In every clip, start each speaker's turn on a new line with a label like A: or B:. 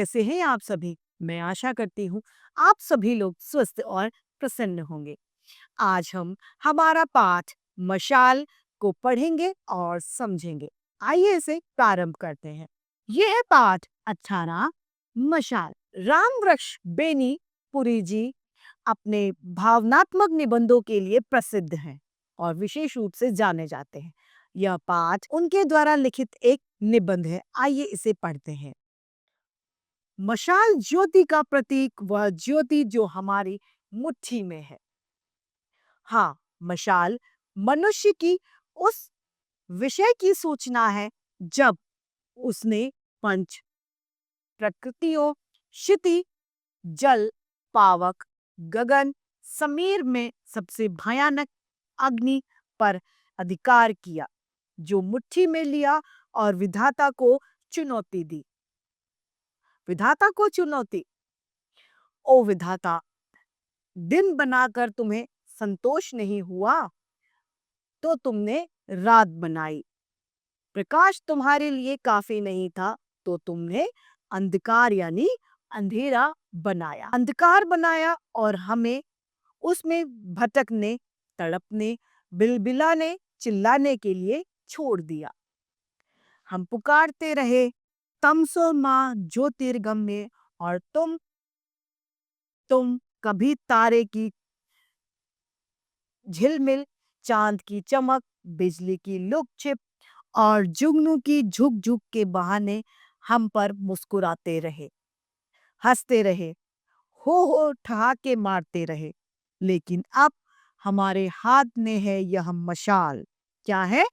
A: कैसे हैं आप सभी? मैं आशा करती हूँ आप सभी लोग स्वस्थ और प्रसन्न होंगे। आज हम हमारा पाठ मशाल को पढ़ेंगे और समझेंगे। आइए इसे प्रारंभ करते हैं। यह है पाठ 18 मशाल। राम वृक्ष बेनी पुरी जी अपने भावनात्मक निबंधों के लिए प्रसिद्ध हैं और विशेष रूप से जाने जाते हैं। यह पाठ उनके द्वारा लिखित एक निबंध है। आइए इसे पढ़ते हैं। मशाल ज्योति का प्रतीक, वह ज्योति जो हमारी मुट्ठी में है। हाँ, मशाल मनुष्य की उस विषय की सूचना है जब उसने पंच प्रकृतियों क्षिति, जल, पावक, गगन, समीर में सबसे भयानक अग्नि पर अधिकार किया, जो मुट्ठी में लिया और विधाता को चुनौती दी। विधाता को चुनौती। ओ विधाता, दिन बनाकर तुम्हें संतोष नहीं हुआ तो तुमने रात बनाई। प्रकाश तुम्हारे लिए काफी नहीं था तो तुमने अंधकार यानी अंधेरा बनाया। अंधकार बनाया और हमें उसमें भटकने, तड़पने, बिलबिलाने, चिल्लाने के लिए छोड़ दिया। हम पुकारते रहे तमसो माँ ज्योतिर्गम्य, और तुम कभी तारे की झिलमिल, चांद की चमक, बिजली की लुक छिप और जुगनू की झुक झुक के बहाने हम पर मुस्कुराते रहे, हंसते रहे, हो ठहाके मारते रहे। लेकिन अब हमारे हाथ में है यह मशाल। क्या है?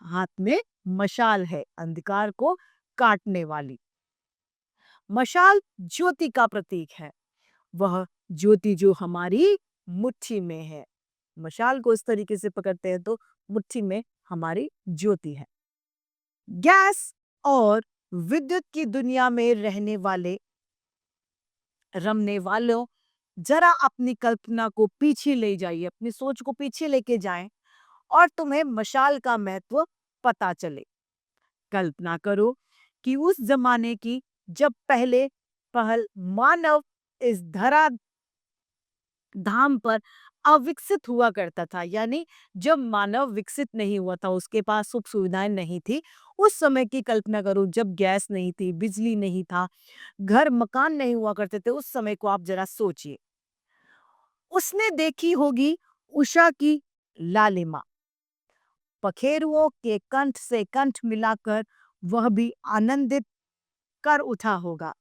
A: हाथ में मशाल है, अंधकार को काटने वाली। मशाल ज्योति का प्रतीक है, वह ज्योति जो हमारी मुट्ठी में है। मशाल को इस तरीके से पकड़ते हैं तो मुट्ठी में हमारी ज्योति है। गैस और विद्युत की दुनिया में रमने वालों, जरा अपनी कल्पना को पीछे ले जाइए, अपनी सोच को पीछे लेके जाएं और तुम्हें मशाल का महत्व पता चले। कल्पना करो कि उस जमाने की जब पहले पहल मानव इस धरा धाम पर अविकसित हुआ करता था, यानी जब मानव विकसित नहीं हुआ था, उसके पास सुख सुविधाएं नहीं थी। उस समय की कल्पना करो, जब गैस नहीं थी, बिजली नहीं था, घर मकान नहीं हुआ करते थे। उस समय को आप जरा सोचिए। उसने देखी होगी उषा की लालिमा, पखेरुओं के कंठ से कंठ मिलाकर वह भी आनंदित कर उठा होगा।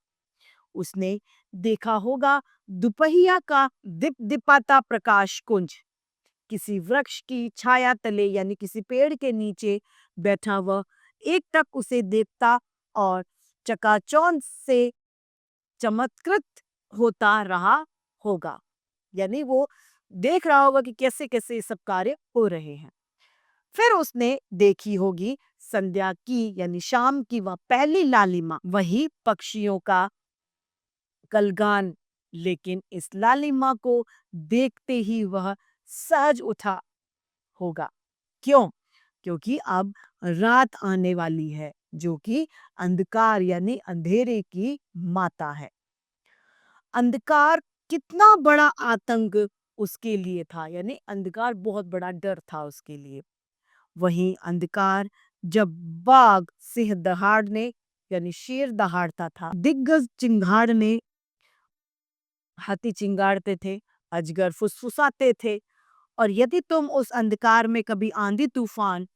A: उसने देखा होगा दुपहिया का दिपदिपाता प्रकाश कुंज, किसी वृक्ष की छाया तले यानी किसी पेड़ के नीचे बैठा वह एकटक उसे देखता और चकाचौंध से चमत्कृत होता रहा होगा। यानी वो देख रहा होगा कि कैसे कैसे ये सब कार्य हो रहे हैं। फिर उसने देखी होगी संध्या की यानी शाम की वह पहली लालिमा, वही पक्षियों का कलगान। लेकिन इस लालिमा को देखते ही वह सहज उठा होगा। क्यों? क्योंकि अब रात आने वाली है, जो कि अंधकार यानी अंधेरे की माता है। अंधकार कितना बड़ा आतंक उसके लिए था, यानी अंधकार बहुत बड़ा डर था उसके लिए। वहीं अंधकार जब बाघ सिंह दहाड़ने यानी शेर दहाड़ता था, दिग्गज चिंगाड़ने हाथी चिंगाड़ते थे, अजगर फुसफुसाते थे, और यदि तुम उस अंधकार में कभी आंधी तूफान,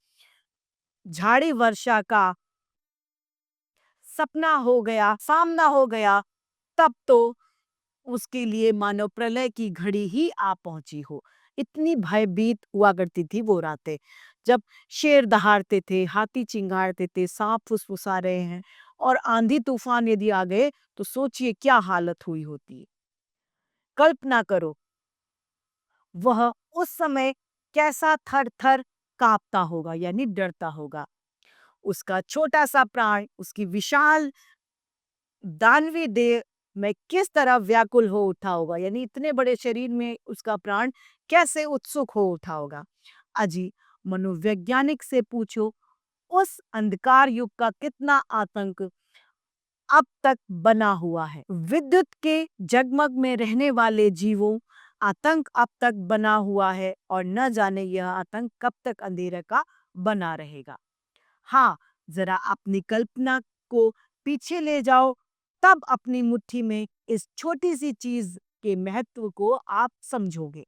A: झाड़ी वर्षा का सपना हो गया, सामना हो गया, तब तो उसके लिए मानो प्रलय की घड़ी ही आ पहुंची हो। इतनी भयभीत हुआ करती थी वो रातें, जब शेर दहाड़ते थे, हाथी चिंगाड़ते थे, सांप फुसफुसा रहे हैं, और आंधी तूफान यदि आ गए तो सोचिए क्या हालत हुई होती। कल्पना करो वह उस समय कैसा थर थर कांपता होगा यानी डरता होगा। उसका छोटा सा प्राण उसकी विशाल दानवी देह में किस तरह व्याकुल हो उठा होगा, यानी इतने बड़े शरीर में उसका प्राण कैसे उत्सुक हो उठा होगा। अजी, मनोवैज्ञानिक से पूछो उस अंधकार युग का कितना आतंक अब तक बना हुआ है। विद्युत के जगमग में रहने वाले जीवों आतंक अब तक बना हुआ है और न जाने यह आतंक कब तक अंधेरे का बना रहेगा। हाँ, जरा अपनी कल्पना को पीछे ले जाओ, तब अपनी मुट्ठी में इस छोटी सी चीज के महत्व को आप समझोगे।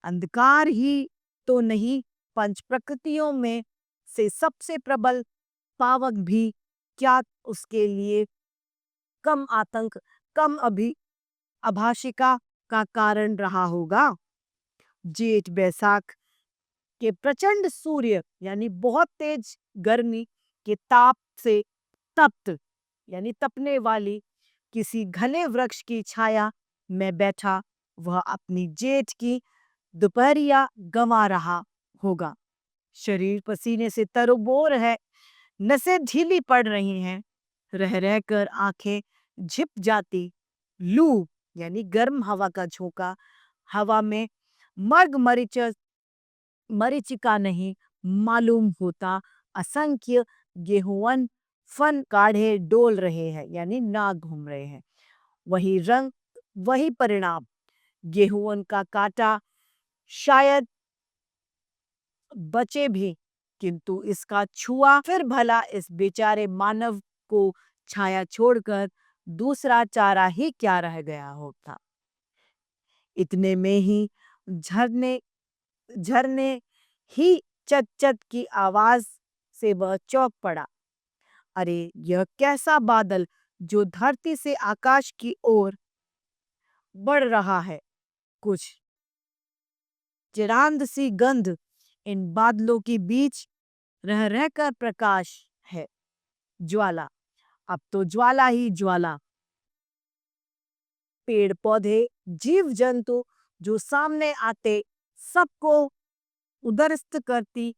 A: अंधकार ही तो नहीं, पंच प्रकृतियों में से सबसे प्रबल पावक भी क्या उसके लिए कम आतंक, कम अभाषिका का कारण रहा होगा। जेठ बैसाख के प्रचंड सूर्य यानी बहुत तेज गर्मी के ताप से तप्त यानी तपने वाली किसी घने वृक्ष की छाया में बैठा वह अपनी जेठ की दोपहरिया गंवा रहा होगा। शरीर पसीने से तरोबोर है, नसें ढीली पड़ रही हैं, रह रहकर आंखें झिप जाती। लू यानी गर्म हवा का झोंका हवा में मर्ग मरीचिका नहीं मालूम होता। असंख्य गेहूं फन काढ़े डोल रहे हैं यानी नाक घूम रहे हैं। वही रंग, वही परिणाम। गेहूं का काटा शायद बचे भी, किंतु इसका छुआ फिर भला इस बेचारे मानव को छाया छोड़कर दूसरा चारा ही क्या रह गया होता। इतने में ही झरने झरने ही चट चट की आवाज से वह चौंक पड़ा। अरे, यह कैसा बादल जो धरती से आकाश की ओर बढ़ रहा है। कुछ चिरांद सी गंध इन बादलों के बीच रह रहकर प्रकाश है। ज्वाला, अब तो ज्वाला ही ज्वाला। पेड़ पौधे, जीव जंतु जो सामने आते सबको उदरस्त करती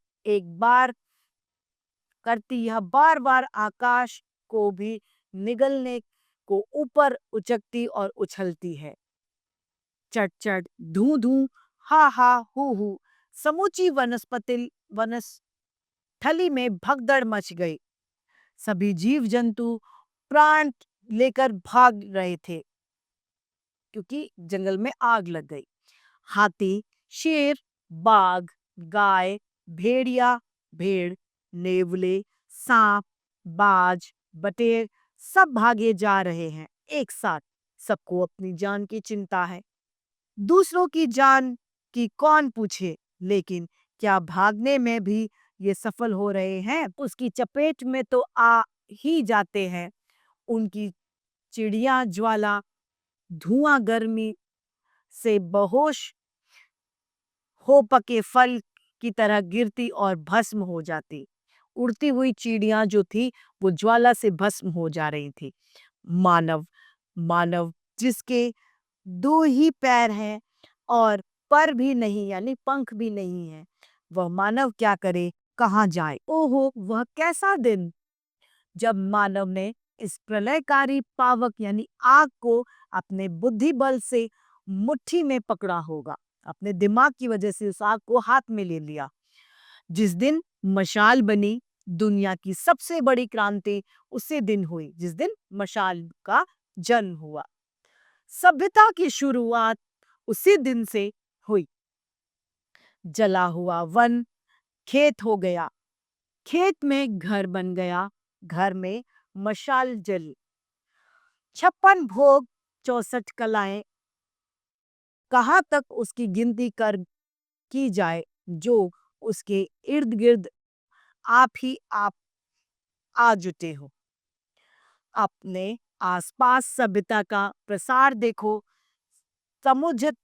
A: यह बार बार आकाश को भी निगलने को ऊपर उचकती और उछलती है। चट चट, धू धू, हा हा, हु हु, समूची वनस्थली में भगदड़ मच गई। सभी जीव जंतु प्राण लेकर भाग रहे थे क्योंकि जंगल में आग लग गई। हाथी, शेर, बाघ, गाय, भेड़िया, भेड़, नेवले, सांप, बाज, बटेर सब भागे जा रहे हैं एक साथ। सबको अपनी जान की चिंता है। दूसरों की जान की कौन पूछे, लेकिन क्या भागने में भी ये सफल हो रहे हैं? उसकी चपेट में तो आ ही जाते हैं। उनकी चिड़िया ज्वाला धुआं गर्मी से बेहोश हो पके फल की तरह गिरती और भस्म हो जाती। उड़ती हुई चिड़िया जो थी वो ज्वाला से भस्म हो जा रही थी। मानव मानव जिसके दो ही पैर हैं और पर भी नहीं यानी पंख भी नहीं है, वह मानव क्या करे, कहाँ जाए। ओहो, वह कैसा दिन जब मानव ने इस प्रलयकारी पावक यानी आग को अपने बुद्धि बल से मुट्ठी में पकड़ा होगा। अपने दिमाग की वजह से उस आग को हाथ में ले लिया। जिस दिन मशाल बनी, दुनिया की सबसे बड़ी क्रांति उसी दिन हुई जिस दिन मशाल का जन्म हुआ। सभ्यता की शुरुआत उसी दिन से हुई। जला हुआ वन खेत हो गया, खेत में घर बन गया, घर में मशाल जली। 56 भोग, 64 कलाएं, कहाँ तक उसकी गिनती कर की जाए जो उसके इर्द गिर्द आप ही आप आ जुटे हो। अपने आसपास सभ्यता का प्रसार देखो, समुझत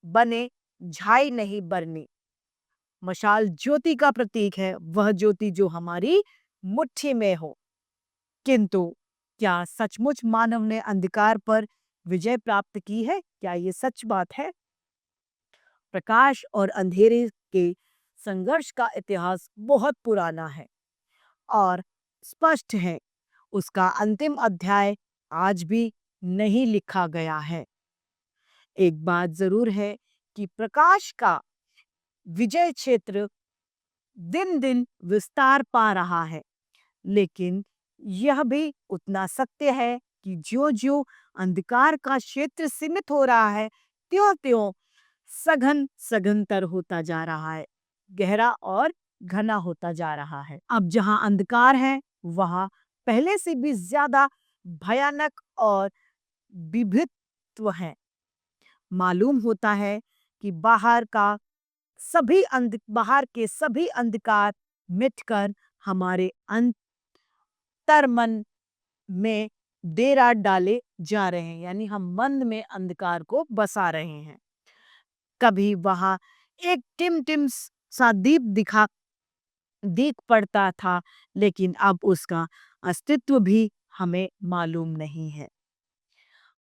A: बने झाई नहीं बरनी। मशाल ज्योति का प्रतीक है, वह ज्योति जो हमारी मुट्ठी में हो। किंतु क्या सचमुच मानव ने अंधकार पर विजय प्राप्त की है? क्या ये सच बात है? प्रकाश और अंधेरे के संघर्ष का इतिहास बहुत पुराना है और स्पष्ट है। उसका अंतिम अध्याय आज भी नहीं लिखा गया है। एक बात जरूर है कि प्रकाश का विजय क्षेत्र दिन दिन विस्तार पा रहा है, लेकिन यह भी उतना सत्य है कि ज्यों-ज्यों अंधकार का क्षेत्र सीमित हो रहा है, त्यों-त्यों सघन सघनतर होता जा रहा है, गहरा और घना होता जा रहा है। अब जहाँ अंधकार है, वहाँ पहले से भी ज़्यादा भयानक और विभित्व है। मालूम होता है कि बाहर के सभी अंधकार मिटकर हमारे अंतर्मन में डेरा डाले जा रहे हैं, यानी हम मन में अंधकार को बसा रहे हैं। कभी वहां एक टिम सा दीप दिख पड़ता था, लेकिन अब उसका अस्तित्व भी हमें मालूम नहीं है।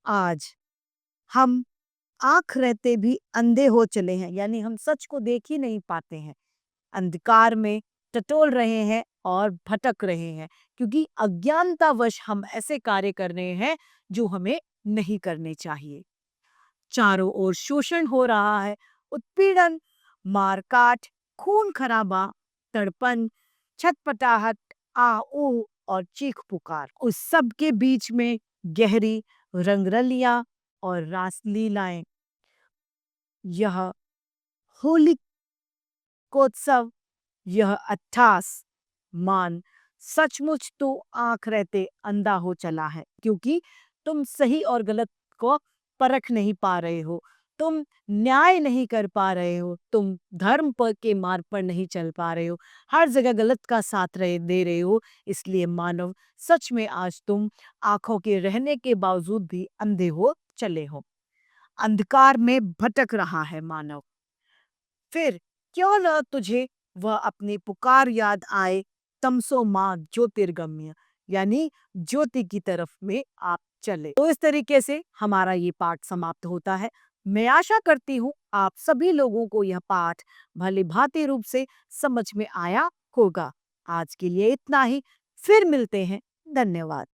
A: आज हम आंख रहते भी अंधे हो चले हैं, यानी हम सच को देख ही नहीं पाते हैं। अंधकार में टटोल रहे हैं और भटक रहे हैं, क्योंकि अज्ञानतावश हम ऐसे कार्य कर रहे हैं जो हमें नहीं करने चाहिए। चारों ओर शोषण हो रहा है, उत्पीड़न, मारकाट, खून खराबा, तड़पन, छटपटाहट, आह ऊह और चीख पुकार। उस सब के बीच में गहरी रंगरलियां और रासलीलाएं। यह होली कोत्सव, यह अट्ठास मान सचमुच तो आंख रहते अंधा हो चला है, क्योंकि तुम सही और गलत को परख नहीं पा रहे हो, तुम न्याय नहीं कर पा रहे हो, तुम धर्म पर के मार्ग पर नहीं चल पा रहे हो, हर जगह गलत का साथ दे रहे हो। इसलिए मानव, सच में आज तुम आंखों के रहने के बावजूद भी अंधे हो चले हो। अंधकार में भटक रहा है मानव। फिर क्यों न तुझे वह अपनी पुकार याद आए, तमसो माँ ज्योतिर्गम्य, यानी ज्योति की तरफ में आप चले। तो इस तरीके से हमारा ये पाठ समाप्त होता है। मैं आशा करती हूँ आप सभी लोगों को यह पाठ भली भांति रूप से समझ में आया होगा। आज के लिए इतना ही, फिर मिलते हैं। धन्यवाद।